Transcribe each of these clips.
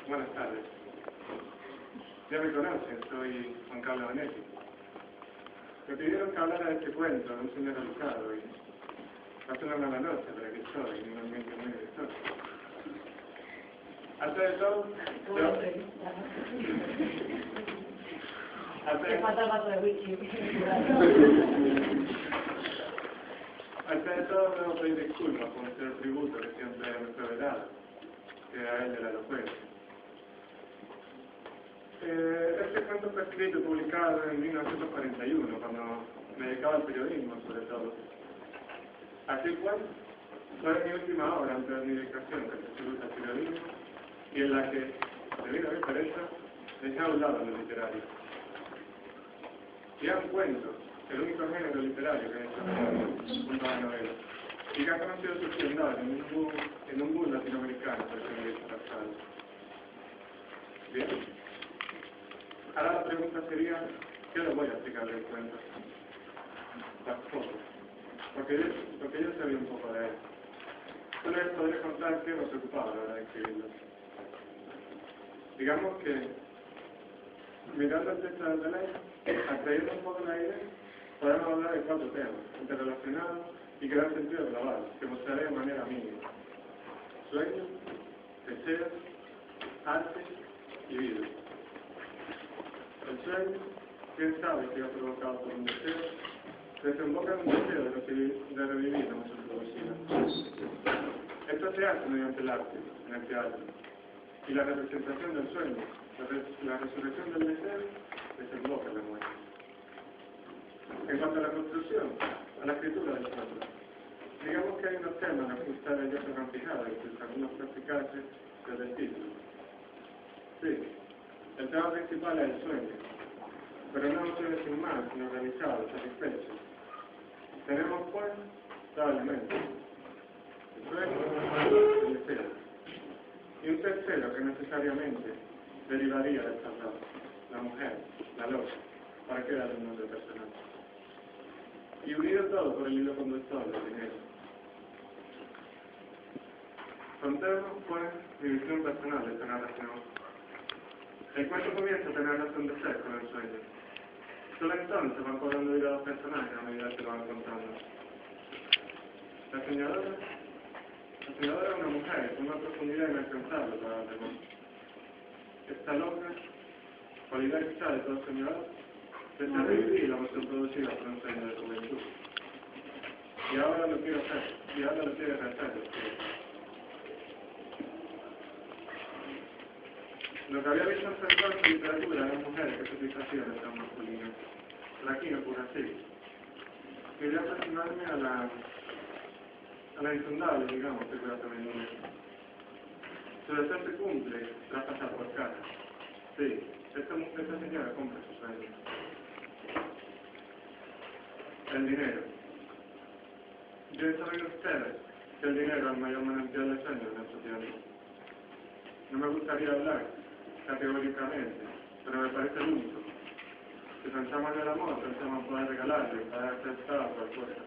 Buenas tardes. Ya me conocen, soy Juan Carlos Vanetti. Me pidieron que hablara de este cuento de un señor educado y pasó una mala noche, pero aquí estoy, en un ambiente muy director. Antes de todo, debo pedir disculpas por este tributo que siempre me fue vedado, que era el de la elocuencia. Este cuento fue escrito y publicado en 1941, cuando me dedicaba al periodismo, sobre todo. Así pues, fue mi última obra antes de mi dedicación, que se tributa al periodismo, y en la que, debido a mi pereza, dejé a un lado lo literario. Y era un cuento, el único género literario que he hecho junto a la novela, y que ha conocido su esplendor en un boom latinoamericano por el que pasado. Bien. Ahora la pregunta sería, ¿qué les voy a explicar del cuento? Tampoco, porque yo sabía un poco de él. Solo les podré contar qué nos ocupaba a la hora de escribirlo. Digamos que, mirando el texto del ley, atrayendo un poco la idea, podemos hablar de 4 temas, interrelacionados y que dan sentido global, que mostraré de manera mínima. Sueños, deseos, arte y vida. El sueño, quién sabe si ha provocado por un deseo, desemboca en un deseo de revivir la emoción producida. Esto se hace mediante el arte, en el teatro, y la representación del sueño, la resurrección del deseo, desemboca en la muerte. En cuanto a la construcción, a la escritura del cuento, digamos que hay unos temas en los que ustedes ya se han fijado y que algunos practicarse desde el título. Sí, el tema principal es el sueño, pero no un sueño sin más, sino realizado, satisfecho. Tenemos pues dos elementos, el sueño y el deseo. Y un tercero que necesariamente derivaría de estas dos, la mujer, la loca, para que era el nombre personal. Y unido todo por el hilo conductor del dinero. Contemos pues mi visión personal de esta narración. El cuento comienza a tener razón de ser con el sueño. Solo entonces van cobrando vida a los personajes a medida que lo van contando. La soñadora es una mujer con una profundidad inalcanzable para los demás. Esta loca, cualidad quizá de todo soñador, desea revivir la emoción producida por un sueño de juventud. Y ahora lo quiere rehacer. Lo que había visto en su literatura eran mujeres que satisfacían tan masculinas. Pero aquí no ocurre así. Quería aproximarme a la insondable, digamos, figura femenina. Su deseo se cumple tras pasar por casa. Sí, esta señora cumple su sueño. El dinero. Bien saben ustedes que el dinero es el mayor manantial de sueños en nuestro tiempo. No me gustaría hablar categóricamente, pero me parece el único. Si pensamos en el amor, pensamos en poder regalarle, poder aceptar a cualquier cosa.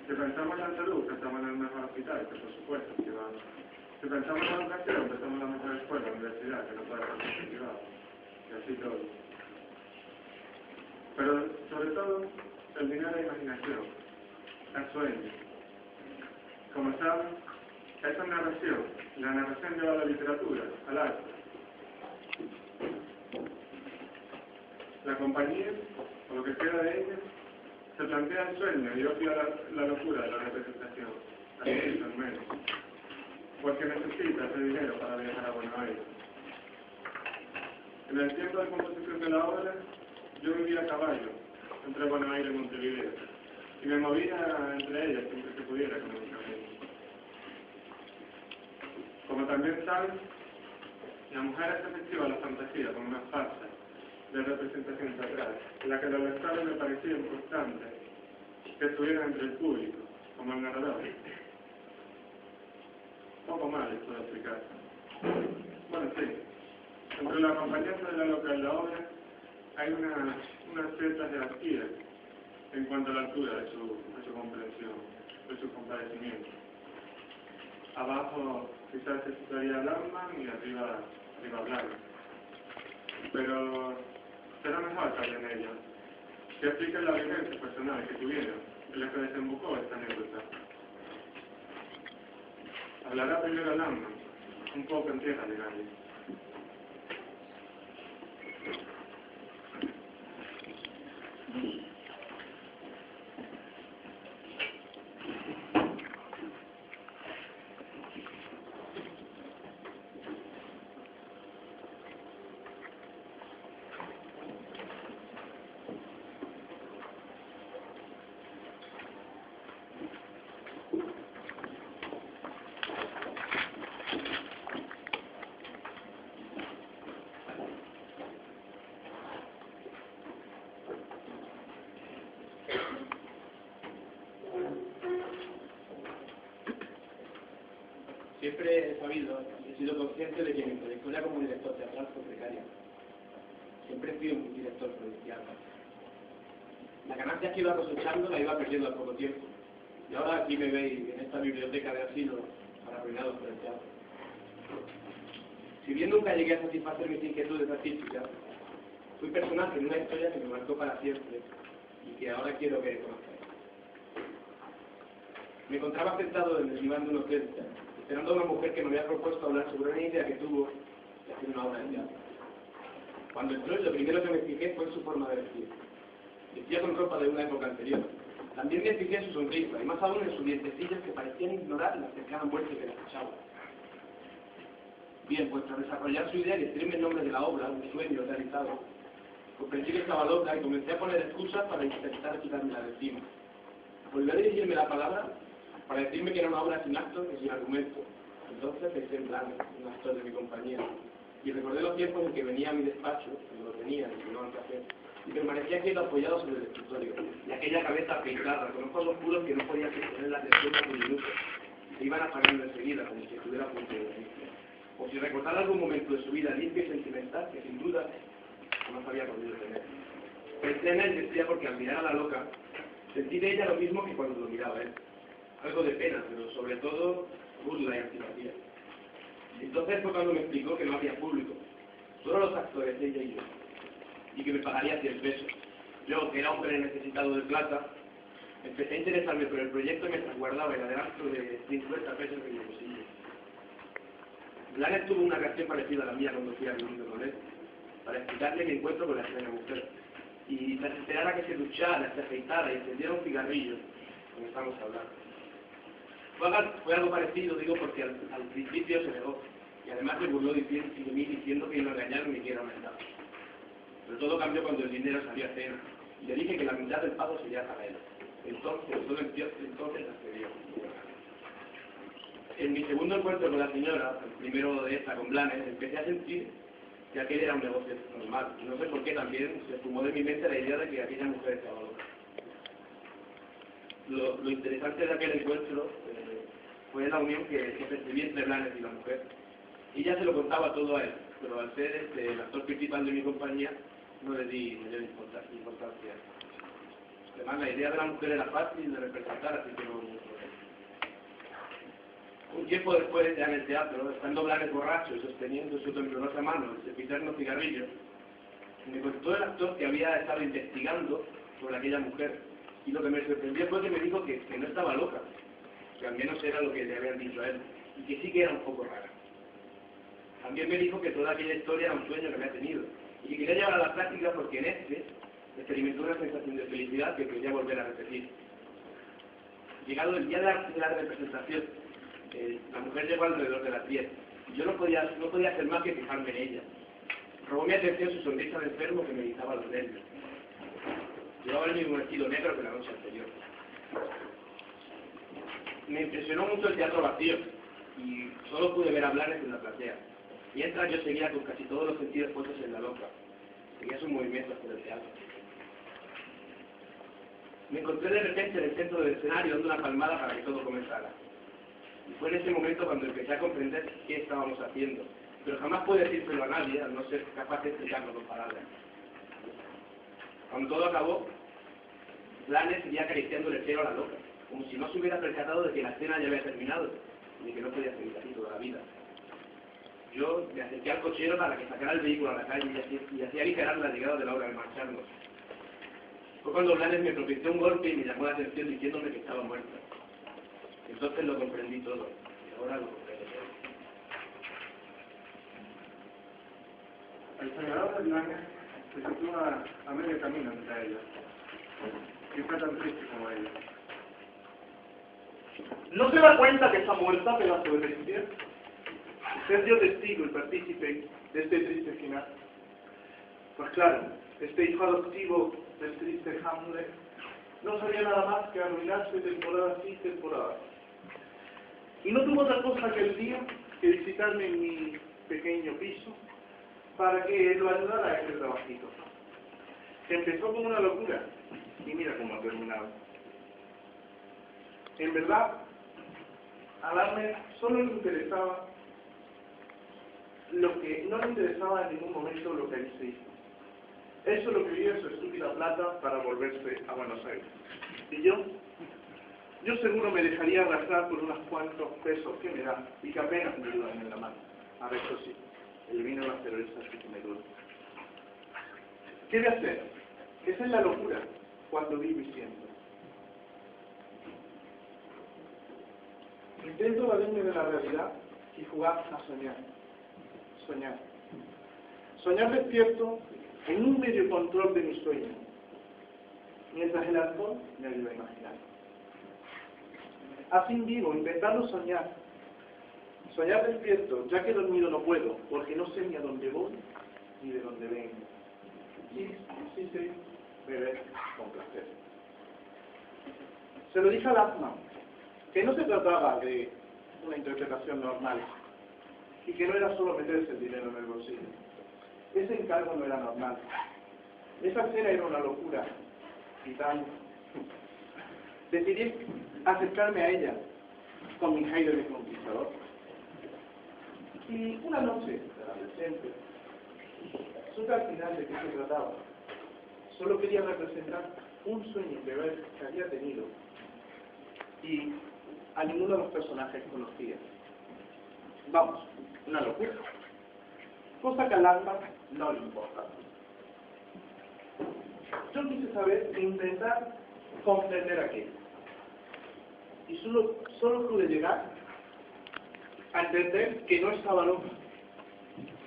Si pensamos en la salud, pensamos en el mejor hospital, que por supuesto es privado. Si pensamos en la educación, pensamos en la mejor escuela, universidad, que no puede ser privada. Y así todo. Pero, sobre todo, el dinero es imaginación, es sueño. Como saben, esa narración, la narración lleva a la literatura, al arte. La compañía, o lo que queda de ella, se plantea el sueño y obvia la locura de la representación, así es al menos, porque necesita ese dinero para viajar a Buenos Aires. En el tiempo de composición de la obra, yo vivía a caballo, entre Buenos Aires y Montevideo, y me movía entre ellas siempre que pudiera económicamente. Como también saben, la mujer es efectiva a la fantasía con una farsa de representación teatral, en la que los lectores me parecía importante que estuvieran entre el público, como el narrador. Poco mal esto de explicar. Bueno, sí, entre la acompañanza de la loca en la obra hay una cierta jerarquía en cuanto a la altura de su comprensión, de su compadecimiento. Abajo quizás se situaría Landman y arriba iba a hablar. Pero será mejor que hablen ellos, que expliquen la vivencia personal que tuvieron, en la que desembocó esta anécdota. Hablará primero Lama, un poco en tierra de nadie. Siempre he sabido y he sido consciente de que mi trayectoria como director teatral fue precaria. Siempre he sido un director provincial. La ganancia que iba cosechando la iba perdiendo al poco tiempo. Y ahora aquí me veis en esta biblioteca de asilo arruinados por el teatro. Si bien nunca llegué a satisfacer mis inquietudes artísticas, fui personaje en una historia que me marcó para siempre y que ahora quiero que conozcáis. Me encontraba sentado en el diván de un hotel, esperando a una mujer que me había propuesto hablar sobre una idea que tuvo de hacer una obra de teatro. Cuando entró, lo primero que me fijé fue en su forma de vestir. Vestía con ropa de una época anterior. También me fijé en su sonrisa, y más aún en sus dientecillos que parecían ignorar la cercana muerte que le acechaba. Bien, pues tras desarrollar su idea y decirme el nombre de la obra, un sueño realizado, comprendí que estaba loca y comencé a poner excusas para intentar quitármela de encima. Volvió a dirigirme la palabra para decirme que era una obra sin acto y sin argumento. Entonces pensé en plan, un actor de mi compañía, y recordé los tiempos en que venía a mi despacho, cuando lo tenía, y no al café, y permanecía quieto apoyado sobre el escritorio, y aquella cabeza pintada, con ojos oscuros que no podía sostener la atención por un minuto, se iban apagando enseguida, como si estuviera a punto de morir. O si recordara algún momento de su vida limpio y sentimental, que sin duda jamás había podido tener. Pensé en él, decía, porque al mirar a la loca, sentí de ella lo mismo que cuando lo miraba él. Algo de pena, pero sobre todo burla y antipatía. Entonces fue cuando me explicó que no había público, solo los actores, ella y yo, y que me pagaría 100 pesos. Yo, que era hombre necesitado de plata, empecé a interesarme por el proyecto mientras guardaba el adelanto de 50 pesos en mi bolsillo. Blanes tuvo una reacción parecida a la mía cuando fui a reunirme con él, para explicarle mi encuentro con la extraña mujer, y tras esperar a que se duchara, se afeitara y encendiera un cigarrillo, comenzamos a hablar. Fue algo parecido, digo, porque al principio se negó, y además se burló de mí diciendo que iba a engañarme y que era verdad. Pero todo cambió cuando el dinero salió a cena, y le dije que la mitad del pago sería para él. Entonces accedió. En mi segundo encuentro con la señora, el primero de esta con Blanes, empecé a sentir que aquel era un negocio normal. Y no sé por qué también se fumó de mi mente la idea de que aquella mujer estaba loca. Lo interesante de aquel encuentro fue la unión que percibí entre Blanes y la mujer. Ella se lo contaba todo a él, pero al ser el actor principal de mi compañía, no le di mayor importancia. Además, la idea de la mujer era fácil de representar, así que no hubo problema. Un tiempo después, ya en el teatro, estando Blanes borracho y sosteniendo su temblorosa mano el sempiterno cigarrillo, me contó el actor que había estado investigando sobre aquella mujer. Y lo que me sorprendió fue que me dijo que no estaba loca, que al menos era lo que le habían dicho a él, y que sí que era un poco rara. También me dijo que toda aquella historia era un sueño que había tenido, y que quería llevar a la práctica porque en experimentó una sensación de felicidad que quería volver a repetir. Llegado el día de la representación, la mujer llegó alrededor de las 10, y yo no podía hacer más que fijarme en ella. Robó mi atención su sonrisa de enfermo que me erizaba los nervios. Llevaba el mismo vestido negro que la noche anterior. Me impresionó mucho el teatro vacío, y solo pude ver a Blanes en la platea. Mientras yo seguía con casi todos los sentidos puestos en la loca. Seguía sus movimientos por el teatro. Me encontré de repente en el centro del escenario dando una palmada para que todo comenzara. Y fue en ese momento cuando empecé a comprender qué estábamos haciendo. Pero jamás pude decírselo a nadie al no ser capaz de explicarlo con palabras. Cuando todo acabó, Blanes seguía acariciando el cielo a la loca, como si no se hubiera percatado de que la escena ya había terminado y de que no podía seguir así toda la vida. yo me acerqué al cochero para que sacara el vehículo a la calle y hacía aligerar la llegada de la hora de marcharnos. Fue cuando Blanes me propició un golpe y me llamó la atención diciéndome que estaba muerto. Entonces lo comprendí todo, y ahora lo comprendo todo. El senador de Blanes se sitúa a medio camino entre ellos, y fue tan triste como ella. ¿No se da cuenta que está muerta, pedazo de bestia? Ser yo testigo y partícipe de este triste final. Pues claro, este hijo adoptivo del triste Hamlet no sabía nada más que arruinarse temporada sí, temporada. Y no tuvo otra cosa que el día que visitarme en mi pequeño piso para que lo ayudara a este trabajito. Que empezó como una locura y mira cómo ha terminado. En verdad, a Darme solo le interesaba lo que no le interesaba en ningún momento lo que él se hizo. Él solo quería su estúpida plata para volverse a Buenos Aires. Y yo seguro me dejaría arrastrar por unos cuantos pesos que me dan y que apenas me ayudan en la mano. A ver, eso sí, el vino de la cerveza sí que me duele. ¿Qué de hacer? Esa es la locura cuando vivo y siento. Intento evadirme de la realidad y jugar a soñar. Soñar despierto en un medio control de mi sueño, mientras el alcohol me ayuda a imaginar. Así vivo, intentando soñar. Soñar despierto, ya que dormido no puedo, porque no sé ni a dónde voy ni de dónde vengo. Sí sé beber con placer. Se lo dije al asma, que no se trataba de una interpretación normal, y que no era solo meterse el dinero en el bolsillo. Ese encargo no era normal. Esa escena era una locura. Y tal. Decidí acercarme a ella con mi aire de conquistador. Y una noche, de adolescente, supe al final de qué se trataba. Solo quería representar un sueño que había tenido y a ninguno de los personajes conocía. Vamos, una locura. Cosa que al alma no le importa. Yo quise saber e intentar comprender aquello. Y solo pude llegar a entender que no estaba loca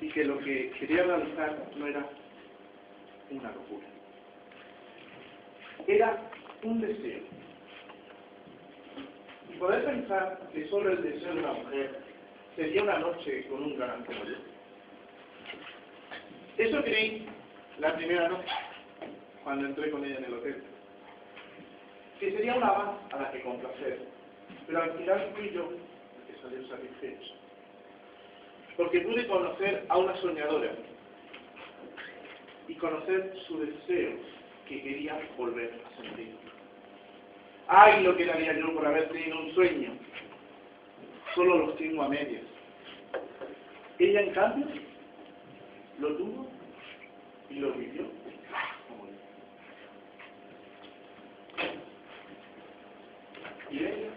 y que lo que quería realizar no era una locura. Era un deseo. Y poder pensar que solo el deseo de una mujer sería una noche con un gran como yo. Eso creí la primera noche, cuando entré con ella en el hotel. Que sería una más a la que complacer, pero al final fui yo el que salió satisfecho. Porque pude conocer a una soñadora y conocer su deseo que quería volver a sentir. ¡Ay, lo que daría yo por haber tenido un sueño! Solo los tengo a medias. Ella, en cambio, lo tuvo y lo vivió como yo. Y ella,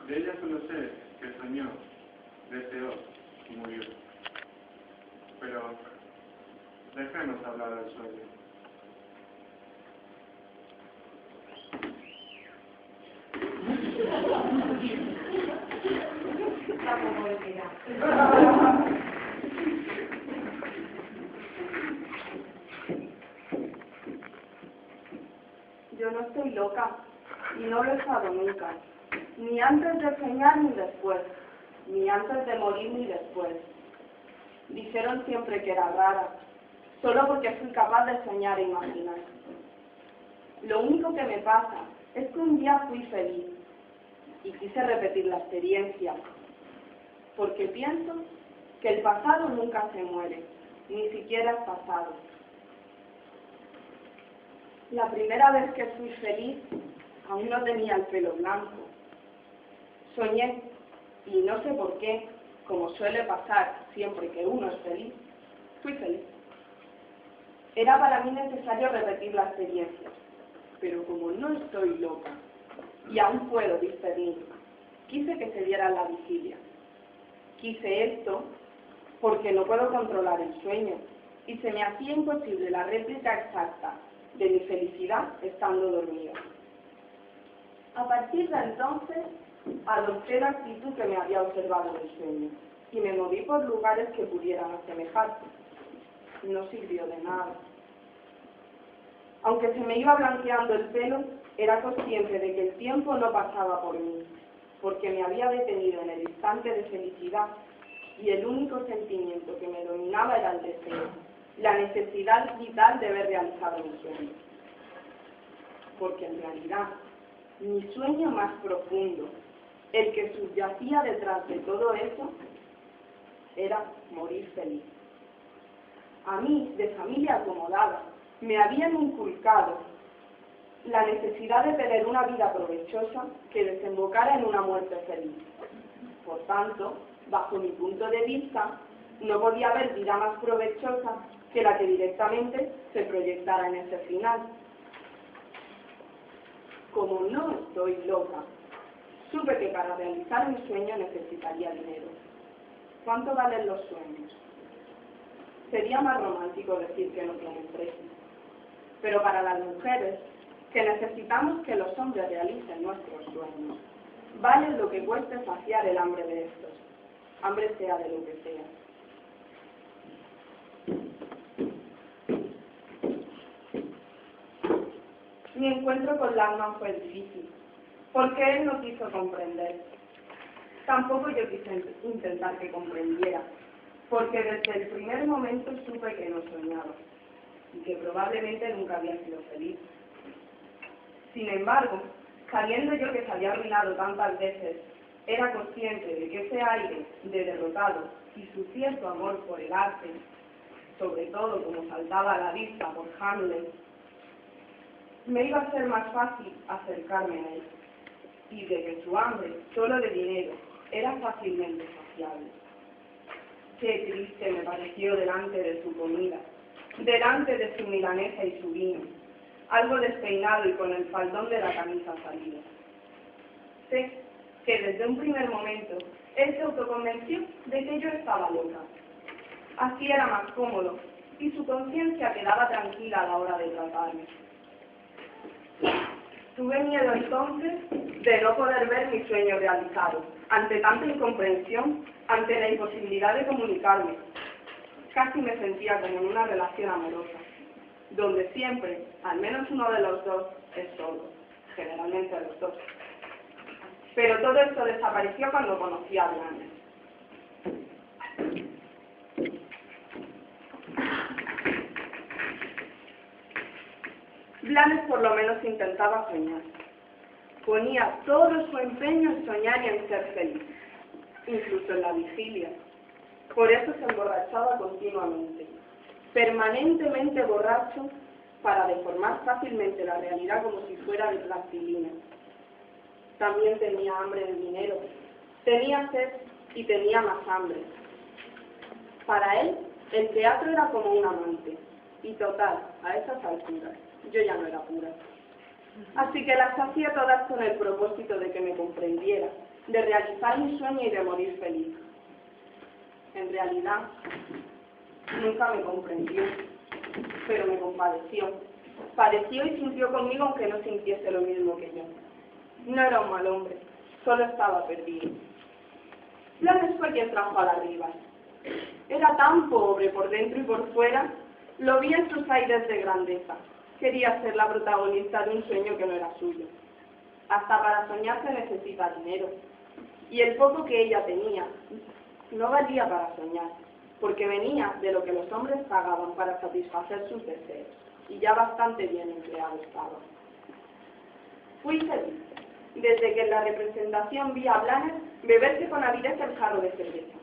de ella solo sé que soñó, deseó y murió. Pero dejemos hablar del sueño. Yo no estoy loca, y no lo he estado nunca, ni antes de soñar ni después, ni antes de morir ni después. Dijeron siempre que era rara, solo porque fui capaz de soñar e imaginar. Lo único que me pasa es que un día fui feliz, y quise repetir la experiencia, porque pienso que el pasado nunca se muere, ni siquiera es pasado. La primera vez que fui feliz, aún no tenía el pelo blanco. Soñé, y no sé por qué, como suele pasar siempre que uno es feliz, fui feliz. Era para mí necesario repetir la experiencia, pero como no estoy loca, y aún puedo discernir, quise que se diera la vigilia. Quise esto porque no puedo controlar el sueño y se me hacía imposible la réplica exacta de mi felicidad estando dormida. A partir de entonces, adopté la actitud que me había observado en el sueño y me moví por lugares que pudieran asemejarse. No sirvió de nada. Aunque se me iba blanqueando el pelo, era consciente de que el tiempo no pasaba por mí, porque me había detenido en el instante de felicidad y el único sentimiento que me dominaba era el deseo, la necesidad vital de ver realizado mi sueño. Porque en realidad, mi sueño más profundo, el que subyacía detrás de todo eso, era morir feliz. A mí, de familia acomodada, me habían inculcado la necesidad de tener una vida provechosa que desembocara en una muerte feliz. Por tanto, bajo mi punto de vista, no podía haber vida más provechosa que la que directamente se proyectara en ese final. Como no estoy loca, supe que para realizar mi sueño necesitaría dinero. ¿Cuánto valen los sueños? Sería más romántico decir que no tienen precio. Pero para las mujeres, que necesitamos que los hombres realicen nuestros sueños, vale lo que cueste saciar el hambre de estos, hambre sea de lo que sea. Mi encuentro con Langman fue difícil, porque él no quiso comprender. Tampoco yo quise intentar que comprendiera, porque desde el primer momento supe que no soñaba, y que probablemente nunca había sido feliz. Sin embargo, sabiendo yo que se había arruinado tantas veces, era consciente de que ese aire de derrotado y su cierto amor por el arte, sobre todo como saltaba a la vista por Hamlet, me iba a ser más fácil acercarme a él, y de que su hambre, solo de dinero, era fácilmente saciable. Qué triste me pareció delante de su comida, delante de su milanesa y su vino, algo despeinado y con el faldón de la camisa salido. Sé que desde un primer momento él se autoconvenció de que yo estaba loca. Así era más cómodo y su conciencia quedaba tranquila a la hora de tratarme. Tuve miedo entonces de no poder ver mi sueño realizado, ante tanta incomprensión, ante la imposibilidad de comunicarme. Casi me sentía como en una relación amorosa, donde siempre, al menos uno de los dos, es solo, generalmente los dos. Pero todo esto desapareció cuando conocí a Blanes. Blanes por lo menos intentaba soñar. Ponía todo su empeño en soñar y en ser feliz, incluso en la vigilia. Por eso se emborrachaba continuamente, permanentemente borracho, para deformar fácilmente la realidad como si fuera de plastilina. También tenía hambre de dinero, tenía sed y tenía más hambre. Para él, el teatro era como un amante, y total, a esas alturas, yo ya no era pura. Así que las hacía todas con el propósito de que me comprendiera, de realizar mi sueño y de morir feliz. En realidad, nunca me comprendió, pero me compadeció. Padeció y sintió conmigo aunque no sintiese lo mismo que yo. No era un mal hombre, solo estaba perdido. Blanes fue quien trajo a la Rivas. Era tan pobre por dentro y por fuera, lo vi en sus aires de grandeza. Quería ser la protagonista de un sueño que no era suyo. Hasta para soñar se necesita dinero. Y el poco que ella tenía no valía para soñar, porque venía de lo que los hombres pagaban para satisfacer sus deseos, y ya bastante bien empleado estaba. Fui feliz, desde que en la representación vi a Blanes beberse con avidez el jarro de cerveza.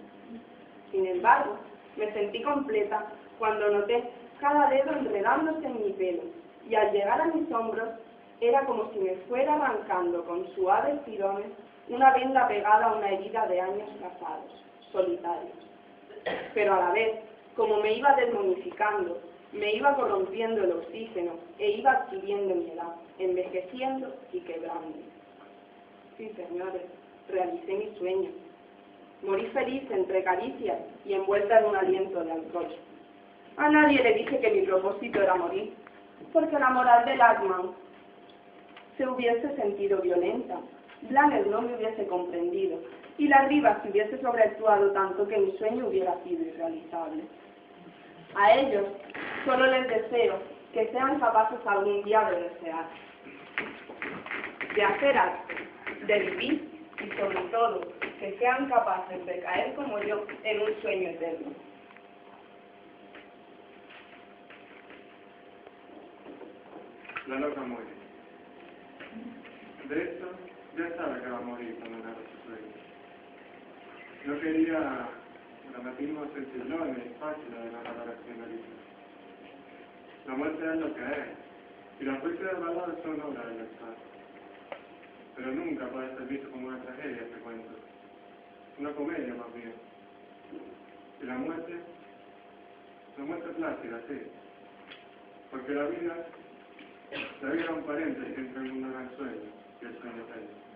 Sin embargo, me sentí completa cuando noté cada dedo enredándose en mi pelo, y al llegar a mis hombros era como si me fuera arrancando con suaves tirones una venda pegada a una herida de años pasados, solitarios. Pero a la vez, como me iba desmomificando, me iba corrompiendo el oxígeno e iba adquiriendo mi edad, envejeciendo y quebrando. Sí, señores, realicé mi sueño. Morí feliz entre caricias y envuelta en un aliento de alcohol. A nadie le dije que mi propósito era morir, porque la moral de Lachmann se hubiese sentido violenta, Blanes no me hubiese comprendido, y la Rivas se hubiese sobreactuado tanto que mi sueño hubiera sido irrealizable. A ellos solo les deseo que sean capaces algún día de desear, de hacer algo, de vivir y sobre todo que sean capaces de caer como yo en un sueño eterno. La loca muere. De hecho, ya sabe que va a morir cuando narra su sueño. No quería dramatismo sensiblón y fácil de narrar a la señorita. La muerte es lo que es, y la poesía del balado son obras del lector. Pero nunca puede ser visto como una tragedia este cuento. Una comedia más bien. Y la muerte plácida, sí. Porque la vida es un paréntesis entre el mundo del sueño y el sueño eterno.